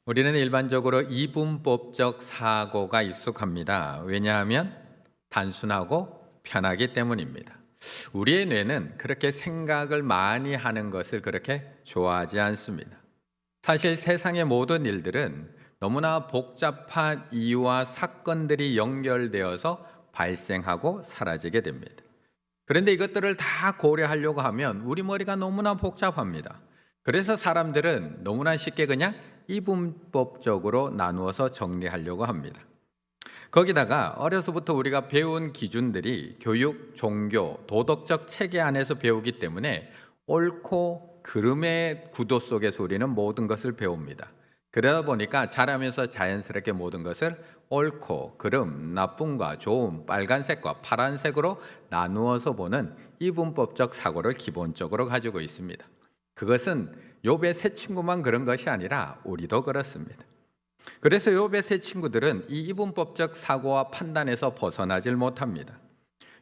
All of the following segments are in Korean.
우리는 일반적으로 이분법적 사고가 익숙합니다. 왜냐하면 단순하고 편하기 때문입니다. 우리의 뇌는 그렇게 생각을 많이 하는 것을 그렇게 좋아하지 않습니다. 사실 세상의 모든 일들은 너무나 복잡한 이유와 사건들이 연결되어서 발생하고 사라지게 됩니다. 그런데 이것들을 다 고려하려고 하면 우리 머리가 너무나 복잡합니다. 그래서 사람들은 너무나 쉽게 그냥 이분법적으로 나누어서 정리하려고 합니다. 거기다가 어려서부터 우리가 배운 기준들이 교육, 종교, 도덕적 체계 안에서 배우기 때문에 옳고 그름의 구도 속에서 우리는 모든 것을 배웁니다. 그러다 보니까 자라면서 자연스럽게 모든 것을 옳고 그름, 나쁨과 좋음, 빨간색과 파란색으로 나누어서 보는 이분법적 사고를 기본적으로 가지고 있습니다. 그것은 욥의 세 친구만 그런 것이 아니라 우리도 그렇습니다. 그래서 욥의 세 친구들은 이 이분법적 사고와 판단에서 벗어나질 못합니다.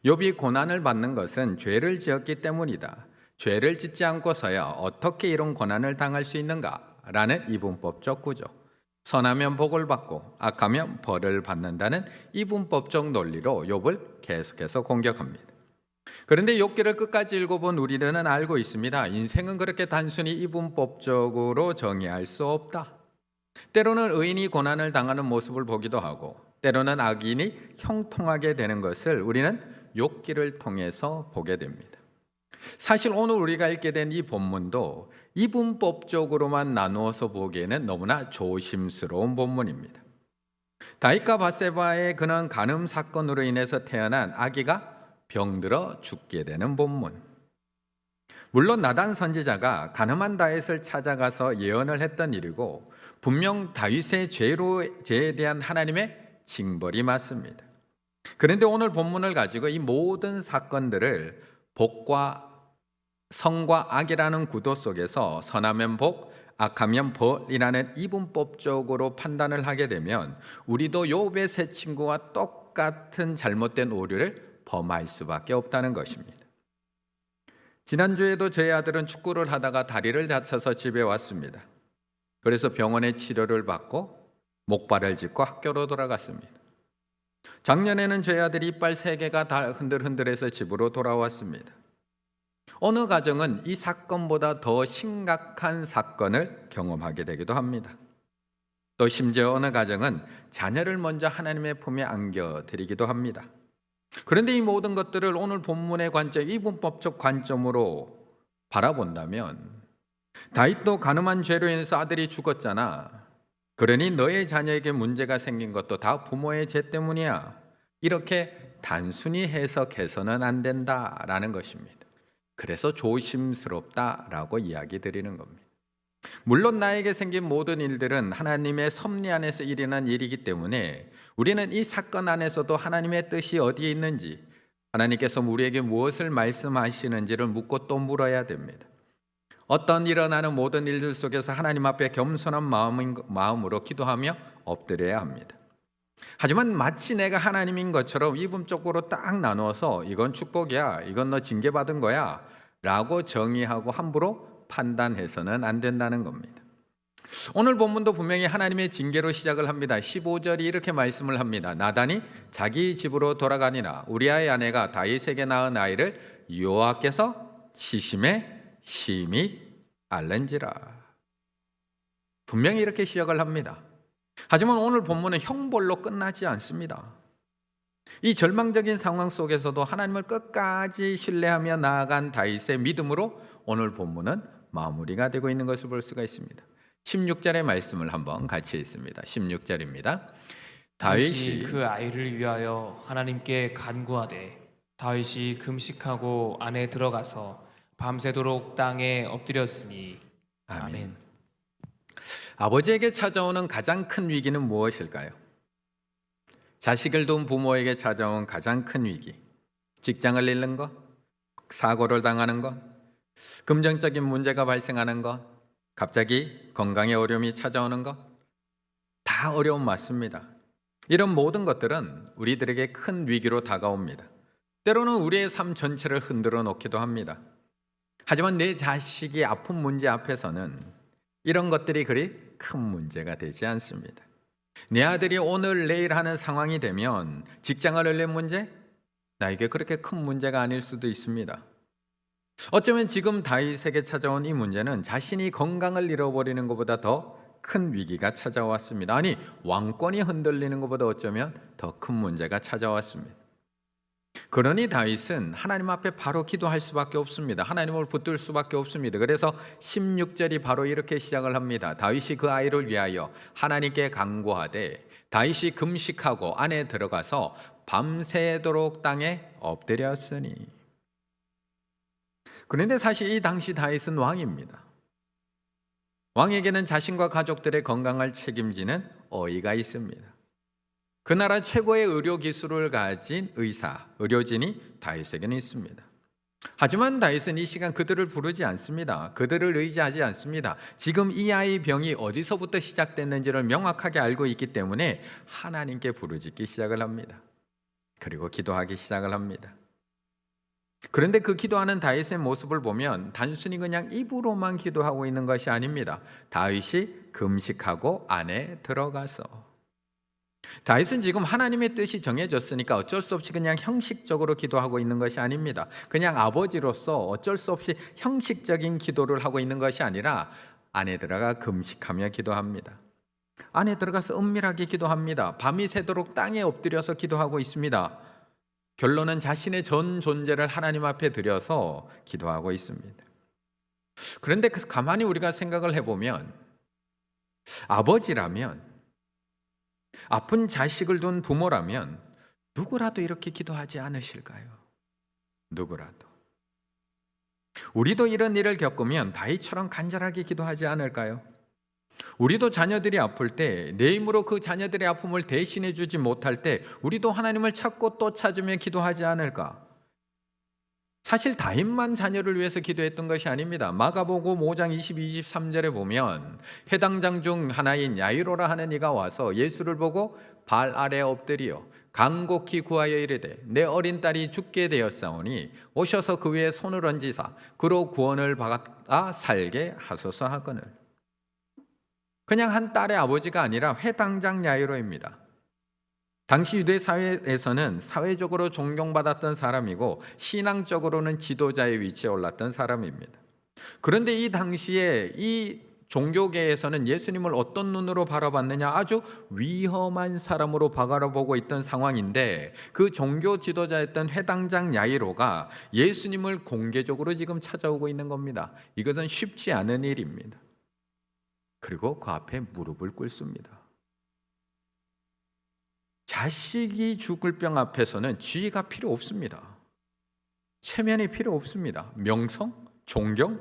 욥이 고난을 받는 것은 죄를 지었기 때문이다. 죄를 짓지 않고서야 어떻게 이런 고난을 당할 수 있는가라는 이분법적 구조. 선하면 복을 받고 악하면 벌을 받는다는 이분법적 논리로 욥을 계속해서 공격합니다. 그런데 욥기를 끝까지 읽어본 우리들은 알고 있습니다. 인생은 그렇게 단순히 이분법적으로 정의할 수 없다. 때로는 의인이 고난을 당하는 모습을 보기도 하고 때로는 악인이 형통하게 되는 것을 우리는 욥기를 통해서 보게 됩니다. 사실 오늘 우리가 읽게 된 이 본문도 이분법적으로만 나누어서 보기에는 너무나 조심스러운 본문입니다. 다윗과 밧세바의 그런 간음 사건으로 인해서 태어난 아기가 병들어 죽게 되는 본문. 물론 나단 선지자가 간음한 다윗을 찾아가서 예언을 했던 일이고 분명 다윗의 죄에 대한 하나님의 징벌이 맞습니다. 그런데 오늘 본문을 가지고 이 모든 사건들을 복과 성과 악이라는 구도 속에서 선하면 복, 악하면 벌이라는 이분법적으로 판단을 하게 되면 우리도 욥의 세 친구와 똑같은 잘못된 오류를 범할 수밖에 없다는 것입니다. 지난주에도 저희 아들은 축구를 하다가 다리를 다쳐서 집에 왔습니다. 그래서 병원에 치료를 받고 목발을 짚고 학교로 돌아갔습니다. 작년에는 저희 아들이 이빨 3개가 다 흔들흔들해서 집으로 돌아왔습니다. 어느 가정은 이 사건보다 더 심각한 사건을 경험하게 되기도 합니다. 또 심지어 어느 가정은 자녀를 먼저 하나님의 품에 안겨드리기도 합니다. 그런데 이 모든 것들을 오늘 본문의 관점, 이분법적 관점으로 바라본다면 다윗도 간음한 죄로 인해서 아들이 죽었잖아. 그러니 너의 자녀에게 문제가 생긴 것도 다 부모의 죄 때문이야. 이렇게 단순히 해석해서는 안 된다라는 것입니다. 그래서 조심스럽다라고 이야기 드리는 겁니다. 물론 나에게 생긴 모든 일들은 하나님의 섭리 안에서 일어난 일이기 때문에 우리는 이 사건 안에서도 하나님의 뜻이 어디에 있는지, 하나님께서 우리에게 무엇을 말씀하시는지를 묻고 또 물어야 됩니다. 어떤 일어나는 모든 일들 속에서 하나님 앞에 겸손한 마음으로 기도하며 엎드려야 합니다. 하지만 마치 내가 하나님인 것처럼 이분적으로 딱 나누어서 이건 축복이야, 이건 너 징계받은 거야 라고 정의하고 함부로 판단해서는 안 된다는 겁니다. 오늘 본문도 분명히 하나님의 징계로 시작을 합니다. 15절이 이렇게 말씀을 합니다. 나단이 자기 집으로 돌아가니라. 우리아의 아내가 다윗에게 낳은 아이를 여호와께서 치심에 심히 앓는지라. 분명히 이렇게 시작을 합니다. 하지만 오늘 본문은 형벌로 끝나지 않습니다. 이 절망적인 상황 속에서도 하나님을 끝까지 신뢰하며 나아간 다윗의 믿음으로 오늘 본문은 마무리가 되고 있는 것을 볼 수가 있습니다. 16절의 말씀을 한번 같이 읽습니다. 16절입니다. 다윗이 그 아이를 위하여 하나님께 간구하되 다윗이 금식하고 안에 들어가서 밤새도록 땅에 엎드렸으니 아멘. 아버지에게 찾아오는 가장 큰 위기는 무엇일까요? 자식을 둔 부모에게 찾아온 가장 큰 위기, 직장을 잃는 것, 사고를 당하는 것, 금전적인 문제가 발생하는 것, 갑자기 건강에 어려움이 찾아오는 것, 다 어려움 맞습니다. 이런 모든 것들은 우리들에게 큰 위기로 다가옵니다. 때로는 우리의 삶 전체를 흔들어 놓기도 합니다. 하지만 내 자식이 아픈 문제 앞에서는 이런 것들이 그리 큰 문제가 되지 않습니다. 내 아들이 오늘 내일 하는 상황이 되면 직장을 잃는 문제? 나에게 그렇게 큰 문제가 아닐 수도 있습니다. 어쩌면 지금 다윗에게 찾아온 이 문제는 자신이 건강을 잃어버리는 것보다 더 큰 위기가 찾아왔습니다. 아니, 왕권이 흔들리는 것보다 어쩌면 더 큰 문제가 찾아왔습니다. 그러니 다윗은 하나님 앞에 바로 기도할 수밖에 없습니다. 하나님을 붙들 수밖에 없습니다. 그래서 16절이 바로 이렇게 시작을 합니다. 다윗이 그 아이를 위하여 하나님께 간구하되 다윗이 금식하고 안에 들어가서 밤새도록 땅에 엎드렸으니. 그런데 사실 이 당시 다윗은 왕입니다. 왕에게는 자신과 가족들의 건강을 책임지는 어이가 있습니다. 그 나라 최고의 의료 기술을 가진 의료진이 다윗에게는 있습니다. 하지만 다윗은 이 시간 그들을 부르지 않습니다. 그들을 의지하지 않습니다. 지금 이 아이 병이 어디서부터 시작됐는지를 명확하게 알고 있기 때문에 하나님께 부르짖기 시작을 합니다. 그리고 기도하기 시작을 합니다. 그런데 그 기도하는 다윗의 모습을 보면 단순히 그냥 입으로만 기도하고 있는 것이 아닙니다. 다윗이 금식하고 안에 들어가서, 다윗은 지금 하나님의 뜻이 정해졌으니까 어쩔 수 없이 그냥 형식적으로 기도하고 있는 것이 아닙니다. 그냥 아버지로서 어쩔 수 없이 형식적인 기도를 하고 있는 것이 아니라 안에 들어가 금식하며 기도합니다. 안에 들어가서 은밀하게 기도합니다. 밤이 새도록 땅에 엎드려서 기도하고 있습니다. 결론은 자신의 전 존재를 하나님 앞에 드려서 기도하고 있습니다. 그런데 가만히 우리가 생각을 해보면, 아버지라면, 아픈 자식을 둔 부모라면 누구라도 이렇게 기도하지 않으실까요? 누구라도. 우리도 이런 일을 겪으면 다윗처럼 간절하게 기도하지 않을까요? 우리도 자녀들이 아플 때, 내 힘으로 그 자녀들의 아픔을 대신해 주지 못할 때 우리도 하나님을 찾고 또 찾으며 기도하지 않을까? 사실 다윗만 자녀를 위해서 기도했던 것이 아닙니다. 마가복음 5장 22, 23절에 보면 회당장 중 하나인 야이로라 하는 이가 와서 예수를 보고 발 아래 엎드리어 간곡히 구하여 이르되 내 어린 딸이 죽게 되었사오니 오셔서 그 위에 손을 얹으사 그로 구원을 받아 살게 하소서 하거늘. 그냥 한 딸의 아버지가 아니라 회당장 야이로입니다. 당시 유대 사회에서는 사회적으로 존경받았던 사람이고 신앙적으로는 지도자의 위치에 올랐던 사람입니다. 그런데 이 당시에 이 종교계에서는 예수님을 어떤 눈으로 바라봤느냐, 아주 위험한 사람으로 바라보고 있던 상황인데, 그 종교 지도자였던 회당장 야이로가 예수님을 공개적으로 지금 찾아오고 있는 겁니다. 이것은 쉽지 않은 일입니다. 그리고 그 앞에 무릎을 꿇습니다. 자식이 죽을 병 앞에서는 지위가 필요 없습니다. 체면이 필요 없습니다. 명성, 존경,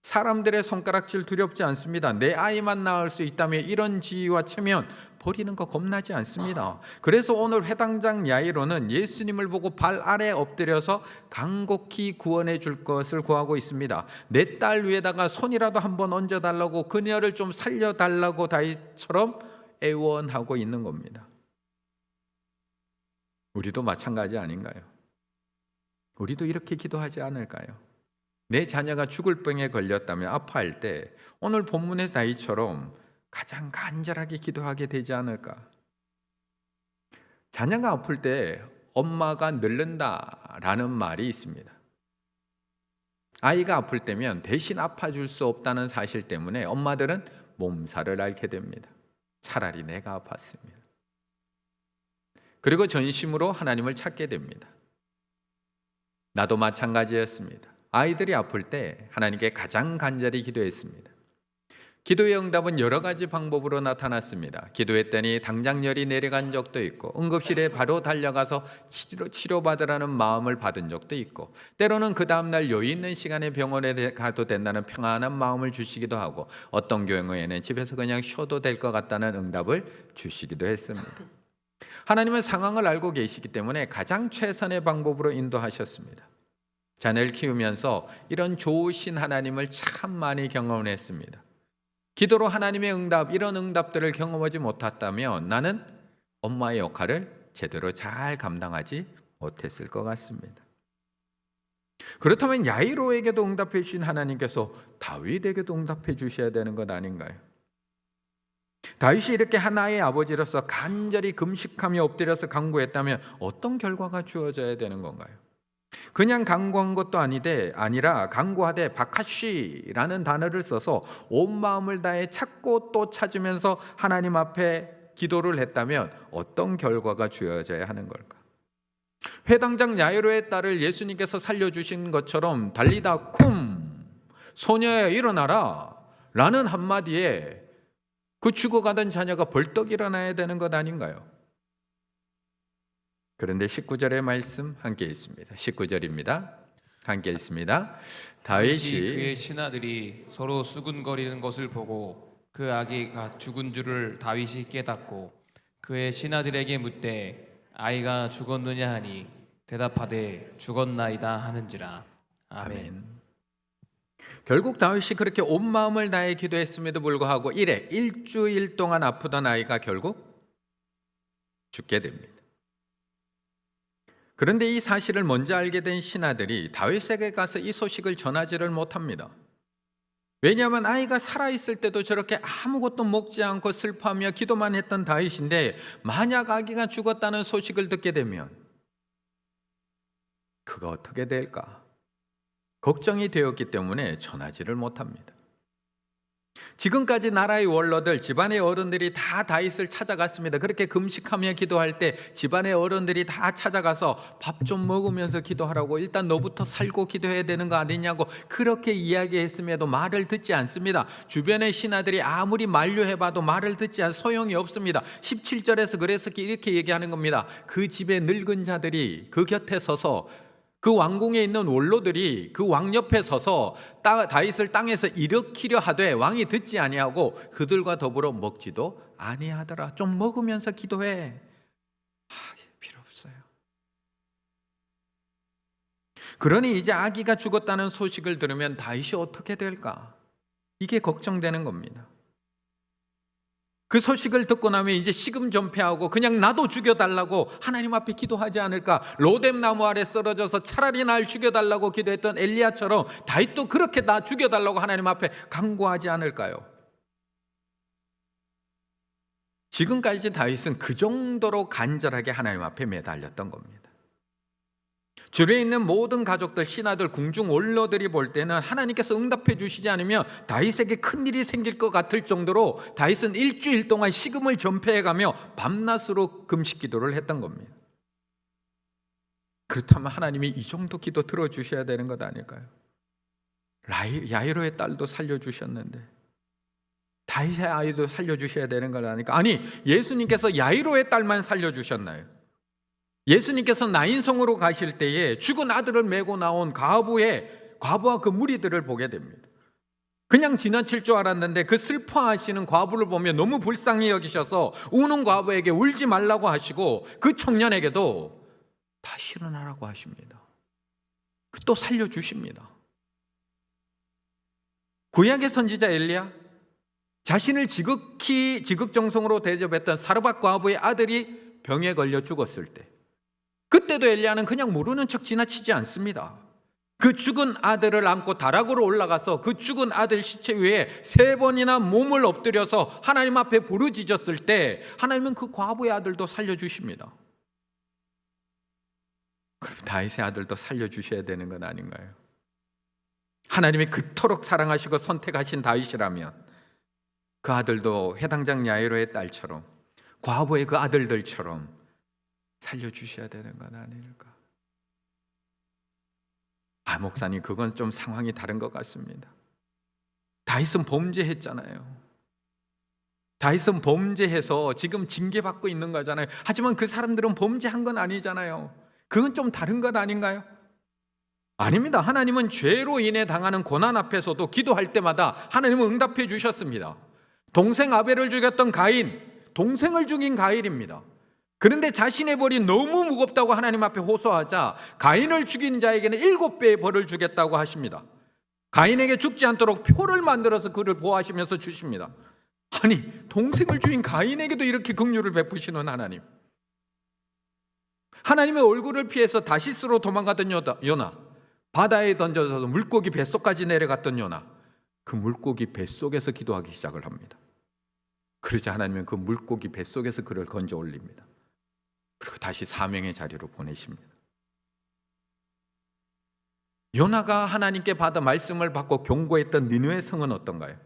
사람들의 손가락질 두렵지 않습니다. 내 아이만 낳을 수 있다면 이런 지위와 체면 버리는 거 겁나지 않습니다. 그래서 오늘 회당장 야이로는 예수님을 보고 발 아래 엎드려서 간곡히 구원해 줄 것을 구하고 있습니다. 내 딸 위에다가 손이라도 한번 얹어달라고, 그녀를 좀 살려달라고 다윗처럼 애원하고 있는 겁니다. 우리도 마찬가지 아닌가요? 우리도 이렇게 기도하지 않을까요? 내 자녀가 죽을 병에 걸렸다면, 아파할 때 오늘 본문의 다윗처럼 가장 간절하게 기도하게 되지 않을까? 자녀가 아플 때 엄마가 늙는다라는 말이 있습니다. 아이가 아플 때면 대신 아파줄 수 없다는 사실 때문에 엄마들은 몸살을 앓게 됩니다. 차라리 내가 아팠으면. 그리고 전심으로 하나님을 찾게 됩니다. 나도 마찬가지였습니다. 아이들이 아플 때 하나님께 가장 간절히 기도했습니다. 기도의 응답은 여러 가지 방법으로 나타났습니다. 기도했더니 당장 열이 내려간 적도 있고, 응급실에 바로 달려가서 치료받으라는 마음을 받은 적도 있고, 때로는 그 다음날 여유 있는 시간에 병원에 가도 된다는 평안한 마음을 주시기도 하고, 어떤 경우에는 집에서 그냥 쉬어도 될 것 같다는 응답을 주시기도 했습니다. 하나님은 상황을 알고 계시기 때문에 가장 최선의 방법으로 인도하셨습니다. 자녀를 키우면서 이런 좋으신 하나님을 참 많이 경험했습니다. 기도로 하나님의 응답, 이런 응답들을 경험하지 못했다면 나는 엄마의 역할을 제대로 잘 감당하지 못했을 것 같습니다. 그렇다면 야이로에게도 응답해 주신 하나님께서 다윗에게도 응답해 주셔야 되는 것 아닌가요? 다윗이 이렇게 하나의 아버지로서 간절히 금식하며 엎드려서 간구했다면 어떤 결과가 주어져야 되는 건가요? 그냥 간구한 것도 아니라 간구하되 바카시라는 단어를 써서 온 마음을 다해 찾고 또 찾으면서 하나님 앞에 기도를 했다면 어떤 결과가 주어져야 하는 걸까? 회당장 야이로의 딸을 예수님께서 살려주신 것처럼 달리다 쿰 소녀야 일어나라 라는 한마디에 그 죽어가던 자녀가 벌떡 일어나야 되는 것 아닌가요? 그런데 19절의 말씀 함께 있습니다. 19절입니다. 함께 있습니다. 다윗이 그의 신하들이 서로 수군거리는 것을 보고 그 아기가 죽은 줄을 다윗이 깨닫고 그의 신하들에게 묻되 아이가 죽었느냐 하니 대답하되 죽었나이다 하는지라. 아멘. 결국 다윗이 그렇게 온 마음을 다해 기도했음에도 불구하고 일주일 동안 아프던 아이가 결국 죽게 됩니다. 그런데 이 사실을 먼저 알게 된 신하들이 다윗에게 가서 이 소식을 전하지를 못합니다. 왜냐하면 아이가 살아있을 때도 저렇게 아무것도 먹지 않고 슬퍼하며 기도만 했던 다윗인데 만약 아기가 죽었다는 소식을 듣게 되면 그가 어떻게 될까? 걱정이 되었기 때문에 전하지를 못합니다. 지금까지 나라의 원로들, 집안의 어른들이 다 다윗을 찾아갔습니다. 그렇게 금식하며 기도할 때 집안의 어른들이 다 찾아가서 밥 좀 먹으면서 기도하라고, 일단 너부터 살고 기도해야 되는 거 아니냐고 그렇게 이야기했음에도 말을 듣지 않습니다. 주변의 신하들이 아무리 만류해봐도 말을 듣지 않아 소용이 없습니다. 17절에서 그래서 이렇게 얘기하는 겁니다. 그 집의 늙은 자들이 그 곁에 서서, 그 왕궁에 있는 원로들이 그 왕 옆에 서서 다윗을 땅에서 일으키려 하되 왕이 듣지 아니하고 그들과 더불어 먹지도 아니하더라. 좀 먹으면서 기도해. 필요 없어요. 그러니 이제 아기가 죽었다는 소식을 들으면 다윗이 어떻게 될까? 이게 걱정되는 겁니다. 그 소식을 듣고 나면 이제 시금전폐하고 그냥 나도 죽여달라고 하나님 앞에 기도하지 않을까? 로뎀 나무 아래 쓰러져서 차라리 날 죽여달라고 기도했던 엘리야처럼 다윗도 그렇게 나 죽여달라고 하나님 앞에 간구하지 않을까요? 지금까지 다윗은 그 정도로 간절하게 하나님 앞에 매달렸던 겁니다. 주변에 있는 모든 가족들, 신하들, 궁중 원로들이 볼 때는 하나님께서 응답해 주시지 않으면 다윗에게 큰일이 생길 것 같을 정도로 다윗은 일주일 동안 식음을 전폐해가며 밤낮으로 금식 기도를 했던 겁니다. 그렇다면 하나님이 이 정도 기도 들어주셔야 되는 것 아닐까요? 야이로의 딸도 살려주셨는데 다윗의 아이도 살려주셔야 되는 것 아닐까? 아니, 예수님께서 야이로의 딸만 살려주셨나요? 예수님께서 나인성으로 가실 때에 죽은 아들을 메고 나온 과부와 그 무리들을 보게 됩니다. 그냥 지나칠 줄 알았는데 그 슬퍼하시는 과부를 보며 너무 불쌍히 여기셔서 우는 과부에게 울지 말라고 하시고 그 청년에게도 다시 일어나라고 하십니다. 또 살려주십니다. 구약의 선지자 엘리야, 자신을 지극정성으로 대접했던 사르밧 과부의 아들이 병에 걸려 죽었을 때 그때도 엘리야는 그냥 모르는 척 지나치지 않습니다. 그 죽은 아들을 안고 다락으로 올라가서 그 죽은 아들 시체 위에 3번이나 몸을 엎드려서 하나님 앞에 부르짖었을 때 하나님은 그 과부의 아들도 살려주십니다. 그럼 다윗의 아들도 살려주셔야 되는 건 아닌가요? 하나님이 그토록 사랑하시고 선택하신 다윗이라면 그 아들도 회당장 야이로의 딸처럼 과부의 그 아들들처럼 살려주셔야 되는 건 아닐까? 목사님, 그건 좀 상황이 다른 것 같습니다. 다윗은 범죄했잖아요. 다윗은 범죄해서 지금 징계받고 있는 거잖아요. 하지만 그 사람들은 범죄한 건 아니잖아요. 그건 좀 다른 것 아닌가요? 아닙니다. 하나님은 죄로 인해 당하는 고난 앞에서도 기도할 때마다 하나님은 응답해 주셨습니다. 동생 아벨을 죽였던 가인, 동생을 죽인 가인입니다. 그런데 자신의 벌이 너무 무겁다고 하나님 앞에 호소하자 가인을 죽인 자에게는 7배의 벌을 주겠다고 하십니다. 가인에게 죽지 않도록 표를 만들어서 그를 보호하시면서 주십니다. 아니, 동생을 죽인 가인에게도 이렇게 긍휼을 베푸시는 하나님. 하나님의 얼굴을 피해서 다시스로 도망가던 요나, 바다에 던져서 물고기 뱃속까지 내려갔던 요나, 그 물고기 뱃속에서 기도하기 시작을 합니다. 그러자 하나님은 그 물고기 뱃속에서 그를 건져 올립니다. 그리고 다시 사명의 자리로 보내십니다. 요나가 하나님께 받아 말씀을 받고 경고했던 니느웨 성은 어떤가요?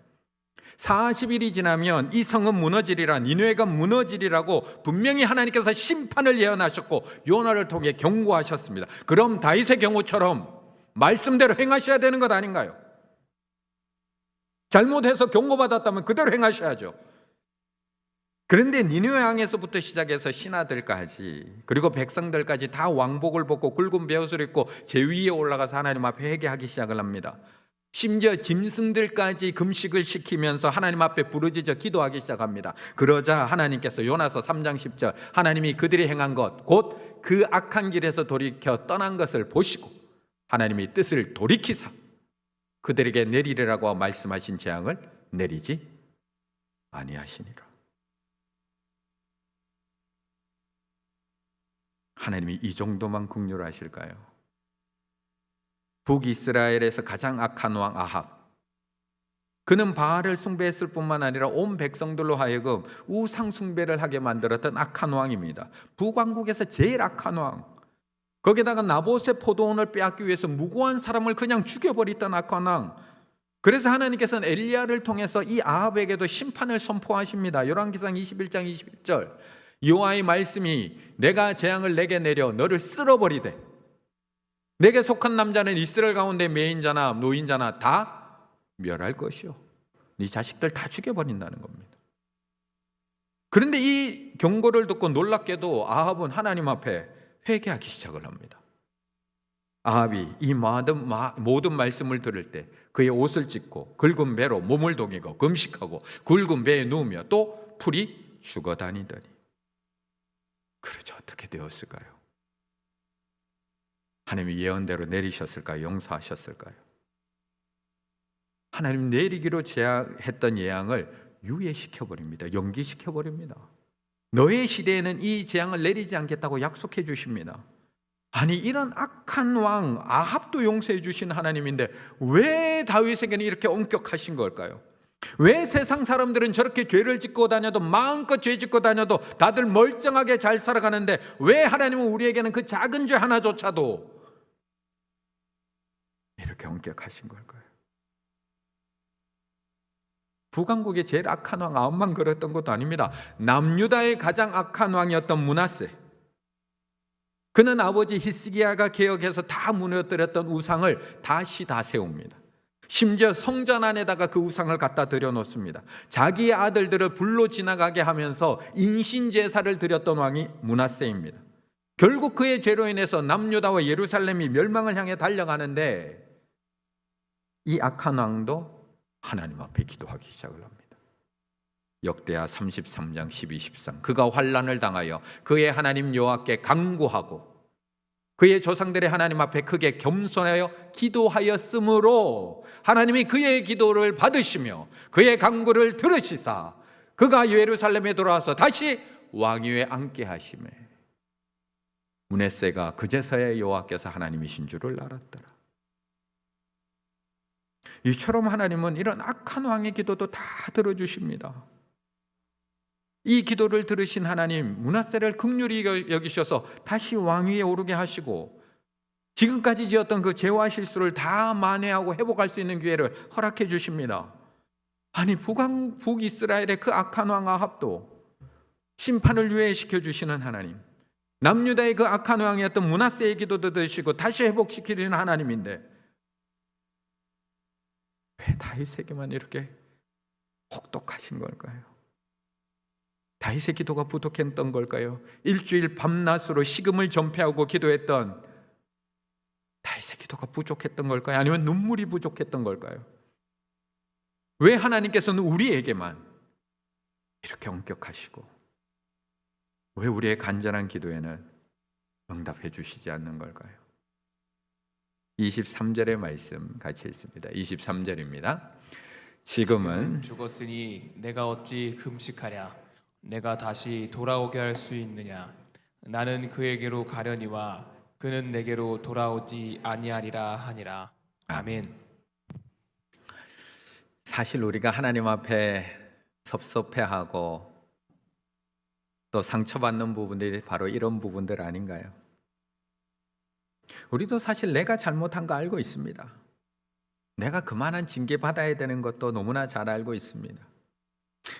40일이 지나면 이 성은 무너지리라, 니느웨가 무너지리라고 분명히 하나님께서 심판을 예언하셨고 요나를 통해 경고하셨습니다. 그럼 다윗의 경우처럼 말씀대로 행하셔야 되는 것 아닌가요? 잘못해서 경고받았다면 그대로 행하셔야죠. 그런데 니느웨 왕에서부터 시작해서 신하들까지 그리고 백성들까지 다 왕복을 벗고 굵은 베옷을 입고 제 위에 올라가서 하나님 앞에 회개하기 시작을 합니다. 심지어 짐승들까지 금식을 시키면서 하나님 앞에 부르짖어 기도하기 시작합니다. 그러자 하나님께서 요나서 3장 10절 하나님이 그들이 행한 것 곧 그 악한 길에서 돌이켜 떠난 것을 보시고 하나님이 뜻을 돌이키사 그들에게 내리리라고 말씀하신 재앙을 내리지 아니하시니라. 하나님이 이 정도만 긍휼하실까요? 북이스라엘에서 가장 악한 왕 아합, 그는 바알을 숭배했을 뿐만 아니라 온 백성들로 하여금 우상 숭배를 하게 만들었던 악한 왕입니다. 북왕국에서 제일 악한 왕, 거기다가 나봇의 포도원을 빼앗기 위해서 무고한 사람을 그냥 죽여버렸던 악한 왕. 그래서 하나님께서는 엘리야를 통해서 이 아합에게도 심판을 선포하십니다. 열왕기상 21장 21절 여호와의 말씀이 내가 재앙을 내게 내려 너를 쓸어버리되 내게 속한 남자는 이스라엘 가운데 매인자나 노인자나 다 멸할 것이요 네 자식들 다 죽여버린다는 겁니다. 그런데 이 경고를 듣고 놀랍게도 아합은 하나님 앞에 회개하기 시작을 합니다. 아합이 이 모든 말씀을 들을 때 그의 옷을 찢고 굵은 배로 몸을 동이고 금식하고 굵은 배에 누우며 또 풀이 죽어 다니더니 그러자 어떻게 되었을까요? 하나님이 예언대로 내리셨을까요? 용서하셨을까요? 하나님 내리기로 했던 재앙을 유예시켜버립니다. 연기시켜버립니다. 너의 시대에는 이 재앙을 내리지 않겠다고 약속해 주십니다. 아니 이런 악한 왕 아합도 용서해 주신 하나님인데 왜 다윗에게는 이렇게 엄격하신 걸까요? 왜 세상 사람들은 저렇게 죄를 짓고 다녀도 마음껏 죄 짓고 다녀도 다들 멀쩡하게 잘 살아가는데 왜 하나님은 우리에게는 그 작은 죄 하나조차도 이렇게 엄격하신 걸까요? 북왕국의 제일 악한 왕 아합만 그랬던 것도 아닙니다. 남유다의 가장 악한 왕이었던 므낫세, 그는 아버지 히스기야가 개혁해서 다 무너뜨렸던 우상을 다시 다 세웁니다. 심지어 성전 안에다가 그 우상을 갖다 들여놓습니다. 자기의 아들들을 불로 지나가게 하면서 인신제사를 드렸던 왕이 므낫세입니다. 결국 그의 죄로 인해서 남유다와 예루살렘이 멸망을 향해 달려가는데 이 악한 왕도 하나님 앞에 기도하기 시작을 합니다. 역대하 33장 12, 13 그가 환난을 당하여 그의 하나님 여호와께 간구하고 그의 조상들의 하나님 앞에 크게 겸손하여 기도하였으므로 하나님이 그의 기도를 받으시며 그의 간구를 들으시사 그가 예루살렘에 돌아와서 다시 왕위에 앉게 하시매 므낫세가 그제서야 여호와께서 하나님이신 줄을 알았더라. 이처럼 하나님은 이런 악한 왕의 기도도 다 들어주십니다. 이 기도를 들으신 하나님 므낫세를 긍휼히 여기셔서 다시 왕위에 오르게 하시고 지금까지 지었던 그 죄와 실수를 다 만회하고 회복할 수 있는 기회를 허락해 주십니다. 아니 북이스라엘의 그 악한 왕 아합도 심판을 유예시켜 주시는 하나님, 남유다의 그 악한 왕이었던 므낫세의 기도도 들으시고 다시 회복시키는 하나님인데 왜 다윗에게만 이렇게 혹독하신 걸까요? 다윗의 기도가 부족했던 걸까요? 일주일 밤낮으로 식음을 전폐하고 기도했던 다윗의 기도가 부족했던 걸까요? 아니면 눈물이 부족했던 걸까요? 왜 하나님께서는 우리에게만 이렇게 엄격하시고 왜 우리의 간절한 기도에는 응답해 주시지 않는 걸까요? 23절의 말씀 같이 읽습니다. 23절입니다. 지금은 죽었으니 내가 어찌 금식하랴 내가 다시 돌아오게 할 수 있느냐 나는 그에게로 가려니와 그는 내게로 돌아오지 아니하리라 하니라. 아멘. 사실 우리가 하나님 앞에 섭섭해하고 또 상처받는 부분들이 바로 이런 부분들 아닌가요? 우리도 사실 내가 잘못한 거 알고 있습니다. 내가 그만한 징계 받아야 되는 것도 너무나 잘 알고 있습니다.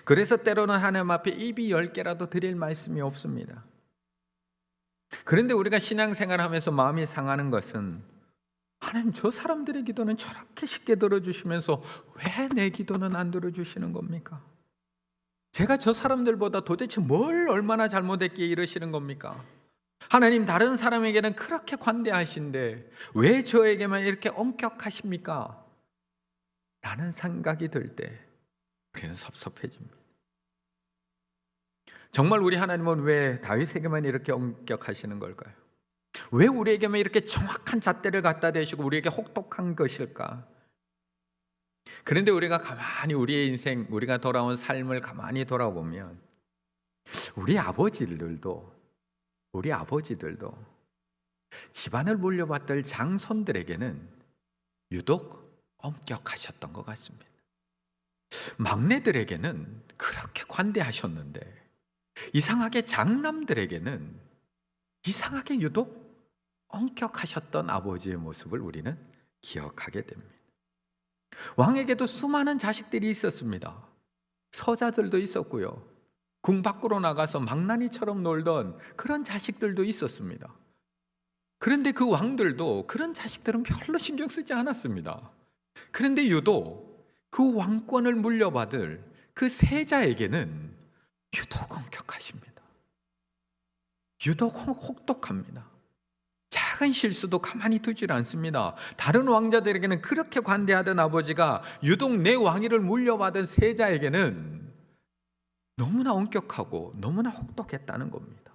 그래서 때로는 하나님 앞에 입이 10개라도 드릴 말씀이 없습니다. 그런데 우리가 신앙생활하면서 마음이 상하는 것은 하나님, 저 사람들의 기도는 저렇게 쉽게 들어주시면서 왜 내 기도는 안 들어주시는 겁니까? 제가 저 사람들보다 도대체 뭘 얼마나 잘못했기에 이러시는 겁니까? 하나님, 다른 사람에게는 그렇게 관대하신데 왜 저에게만 이렇게 엄격하십니까? 라는 생각이 들 때 우리는 섭섭해집니다. 정말 우리 하나님은 왜 다윗에게만 이렇게 엄격하시는 걸까요? 왜 우리에게만 이렇게 정확한 잣대를 갖다 대시고 우리에게 혹독한 것일까? 그런데 우리가 가만히 우리의 인생, 우리가 돌아온 삶을 가만히 돌아보면 우리 아버지들도 집안을 물려받던 장손들에게는 유독 엄격하셨던 것 같습니다. 막내들에게는 그렇게 관대하셨는데 이상하게 장남들에게는 이상하게 유독 엄격하셨던 아버지의 모습을 우리는 기억하게 됩니다. 왕에게도 수많은 자식들이 있었습니다. 서자들도 있었고요. 궁 밖으로 나가서 망나니처럼 놀던 그런 자식들도 있었습니다. 그런데 그 왕들도 그런 자식들은 별로 신경 쓰지 않았습니다. 그런데 유독 그 왕권을 물려받을 그 세자에게는 유독 엄격하십니다. 유독 혹독합니다. 작은 실수도 가만히 두질 않습니다. 다른 왕자들에게는 그렇게 관대하던 아버지가 유독 내 왕위를 물려받은 세자에게는 너무나 엄격하고 너무나 혹독했다는 겁니다.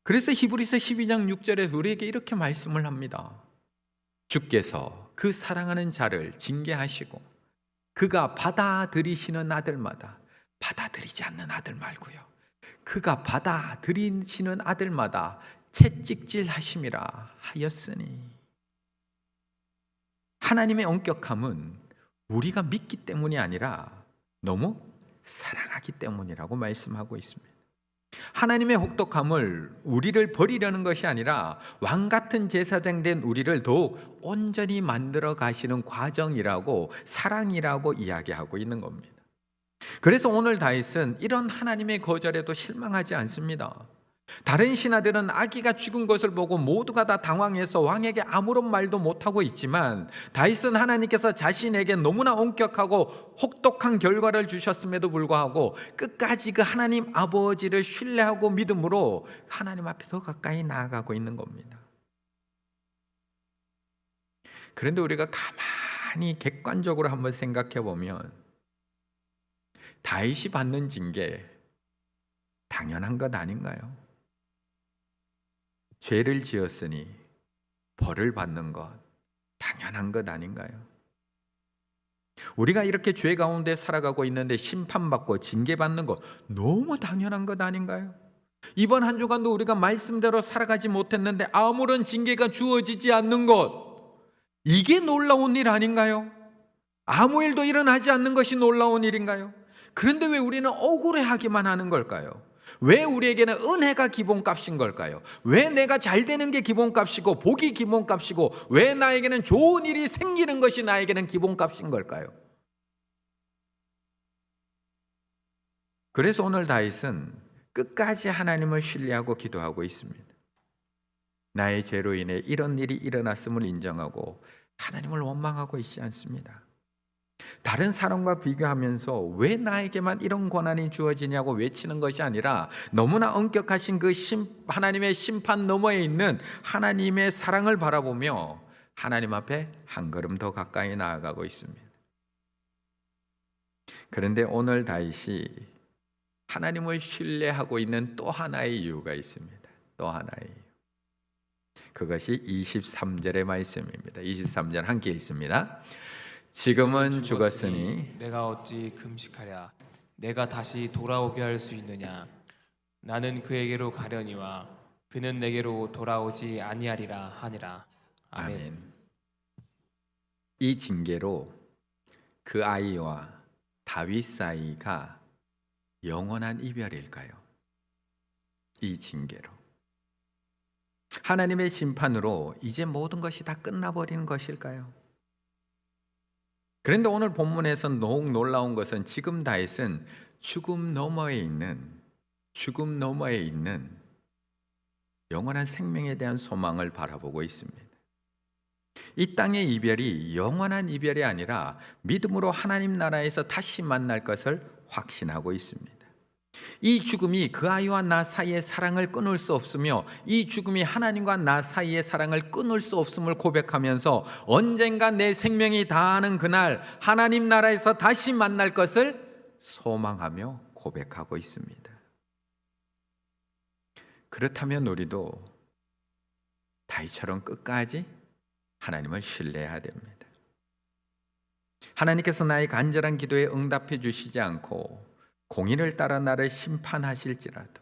그래서 히브리서 12장 6절에 우리에게 이렇게 말씀을 합니다. 주께서 그 사랑하는 자를 징계하시고 그가 받아들이시는 아들마다, 받아들이지 않는 아들 말고요, 그가 받아들이시는 아들마다 채찍질 하심이라 하였으니. 하나님의 엄격함은 우리가 믿기 때문이 아니라 너무 사랑하기 때문이라고 말씀하고 있습니다. 하나님의 혹독함을 우리를 버리려는 것이 아니라 왕 같은 제사장 된 우리를 더욱 온전히 만들어 가시는 과정이라고, 사랑이라고 이야기하고 있는 겁니다. 그래서 오늘 다윗은 이런 하나님의 거절에도 실망하지 않습니다. 다른 신하들은 아기가 죽은 것을 보고 모두가 다 당황해서 왕에게 아무런 말도 못하고 있지만 다윗은 하나님께서 자신에게 너무나 엄격하고 혹독한 결과를 주셨음에도 불구하고 끝까지 그 하나님 아버지를 신뢰하고 믿음으로 하나님 앞에 더 가까이 나아가고 있는 겁니다. 그런데 우리가 가만히 객관적으로 한번 생각해 보면 다윗이 받는 징계 당연한 것 아닌가요? 죄를 지었으니 벌을 받는 것 당연한 것 아닌가요? 우리가 이렇게 죄 가운데 살아가고 있는데 심판받고 징계받는 것 너무 당연한 것 아닌가요? 이번 한 주간도 우리가 말씀대로 살아가지 못했는데 아무런 징계가 주어지지 않는 것, 이게 놀라운 일 아닌가요? 아무 일도 일어나지 않는 것이 놀라운 일인가요? 그런데 왜 우리는 억울해하기만 하는 걸까요? 왜 우리에게는 은혜가 기본값인 걸까요? 왜 내가 잘 되는 게 기본값이고 복이 기본값이고 왜 나에게는 좋은 일이 생기는 것이 나에게는 기본값인 걸까요? 그래서 오늘 다윗은 끝까지 하나님을 신뢰하고 기도하고 있습니다. 나의 죄로 인해 이런 일이 일어났음을 인정하고 하나님을 원망하고 있지 않습니다. 다른 사람과 비교하면서 왜 나에게만 이런 권한이 주어지냐고 외치는 것이 아니라 너무나 엄격하신 그 하나님의 심판 너머에 있는 하나님의 사랑을 바라보며 하나님 앞에 한 걸음 더 가까이 나아가고 있습니다. 그런데 오늘 다윗이 하나님을 신뢰하고 있는 또 하나의 이유가 있습니다. 또 하나의 이유. 그것이 23절의 말씀입니다. 23절 함께 있습니다. 지금은 죽었으니 내가 어찌 금식하랴. 내가 다시 돌아오게 할 수 있느냐. 나는 그에게로 가려니와 그는 내게로 돌아오지 아니하리라 하니라. 아멘. 이 징계로 그 아이와 다윗 사이가 영원한 이별일까요? 이 징계로 하나님의 심판으로 이제 모든 것이 다 끝나버리는 것일까요? 그런데 오늘 본문에서 너무 놀라운 것은 지금 다윗은 죽음 너머에 있는 영원한 생명에 대한 소망을 바라보고 있습니다. 이 땅의 이별이 영원한 이별이 아니라 믿음으로 하나님 나라에서 다시 만날 것을 확신하고 있습니다. 이 죽음이 그 아이와 나 사이의 사랑을 끊을 수 없으며 이 죽음이 하나님과 나 사이의 사랑을 끊을 수 없음을 고백하면서 언젠가 내 생명이 다하는 그날 하나님 나라에서 다시 만날 것을 소망하며 고백하고 있습니다. 그렇다면 우리도 다윗처럼 끝까지 하나님을 신뢰해야 됩니다. 하나님께서 나의 간절한 기도에 응답해 주시지 않고 공의를 따라 나를 심판하실지라도,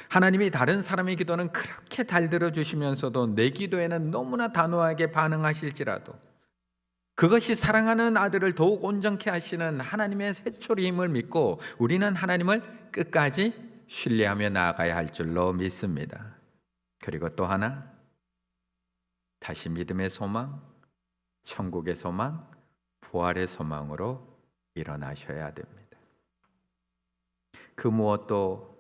하나님이 다른 사람의 기도는 그렇게 잘 들어주시면서도 내 기도에는 너무나 단호하게 반응하실지라도, 그것이 사랑하는 아들을 더욱 온전케 하시는 하나님의 새초리임을 믿고 우리는 하나님을 끝까지 신뢰하며 나아가야 할 줄로 믿습니다. 그리고 또 하나, 다시 믿음의 소망, 천국의 소망, 부활의 소망으로 일어나셔야 됩니다. 그 무엇도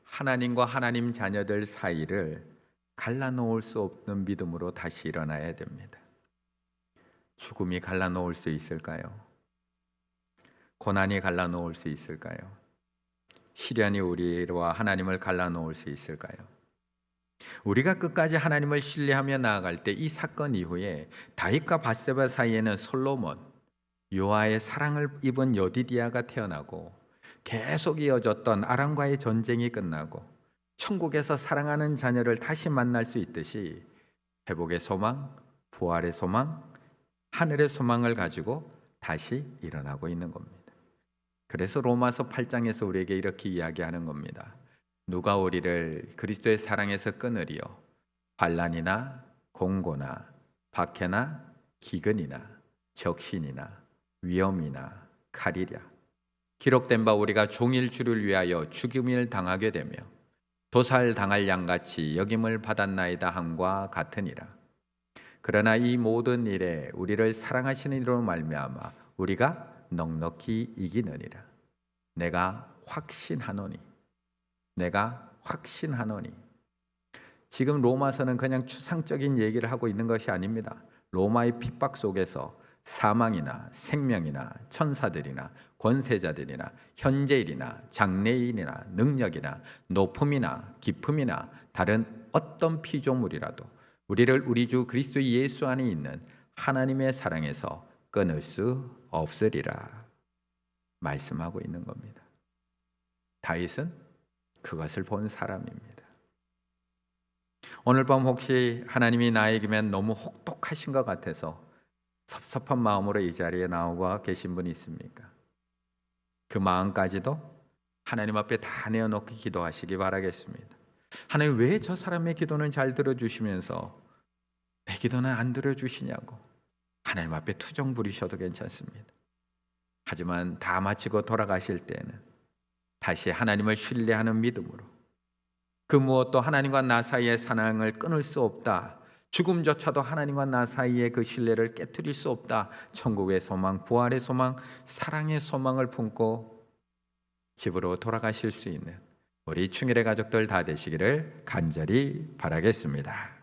하나님과 하나님 자녀들 사이를 갈라놓을 수 없는 믿음으로 다시 일어나야 됩니다. 죽음이 갈라놓을 수 있을까요? 고난이 갈라놓을 수 있을까요? 시련이 우리와 하나님을 갈라놓을 수 있을까요? 우리가 끝까지 하나님을 신뢰하며 나아갈 때 이 사건 이후에 다윗과 밧세바 사이에는 솔로몬, 요아의 사랑을 입은 여디디아가 태어나고 계속 이어졌던 아람과의 전쟁이 끝나고 천국에서 사랑하는 자녀를 다시 만날 수 있듯이 회복의 소망, 부활의 소망, 하늘의 소망을 가지고 다시 일어나고 있는 겁니다. 그래서 로마서 8장에서 우리에게 이렇게 이야기하는 겁니다. 누가 우리를 그리스도의 사랑에서 끊으리요? 환난이나 공고나 박해나 기근이나 적신이나 위험이나 칼이랴. 기록된 바 우리가 종일 주를 위하여 죽임을 당하게 되며 도살 당할 양같이 여김을 받았나이다 함과 같으니라. 그러나 이 모든 일에 우리를 사랑하시는 이로 말미암아 우리가 넉넉히 이기느니라. 내가 확신하노니. 지금 로마서는 그냥 추상적인 얘기를 하고 있는 것이 아닙니다. 로마의 핍박 속에서 사망이나 생명이나 천사들이나 권세자들이나 현재일이나 장래일이나 능력이나 높음이나 깊음이나 다른 어떤 피조물이라도 우리를 우리 주 그리스도 예수 안에 있는 하나님의 사랑에서 끊을 수 없으리라 말씀하고 있는 겁니다. 다윗은 그것을 본 사람입니다. 오늘 밤 혹시 하나님이 나에게만 너무 혹독하신 것 같아서 섭섭한 마음으로 이 자리에 나오고 계신 분이 있습니까? 그 마음까지도 하나님 앞에 다 내어놓고 기도하시기 바라겠습니다. 하나님, 왜 저 사람의 기도는 잘 들어주시면서 내 기도는 안 들어주시냐고 하나님 앞에 투정 부리셔도 괜찮습니다. 하지만 다 마치고 돌아가실 때는 다시 하나님을 신뢰하는 믿음으로, 그 무엇도 하나님과 나 사이의 사랑을 끊을 수 없다, 죽음조차도 하나님과 나 사이의 그 신뢰를 깨트릴 수 없다, 천국의 소망, 부활의 소망, 사랑의 소망을 품고 집으로 돌아가실 수 있는 우리 충일의 가족들 다 되시기를 간절히 바라겠습니다.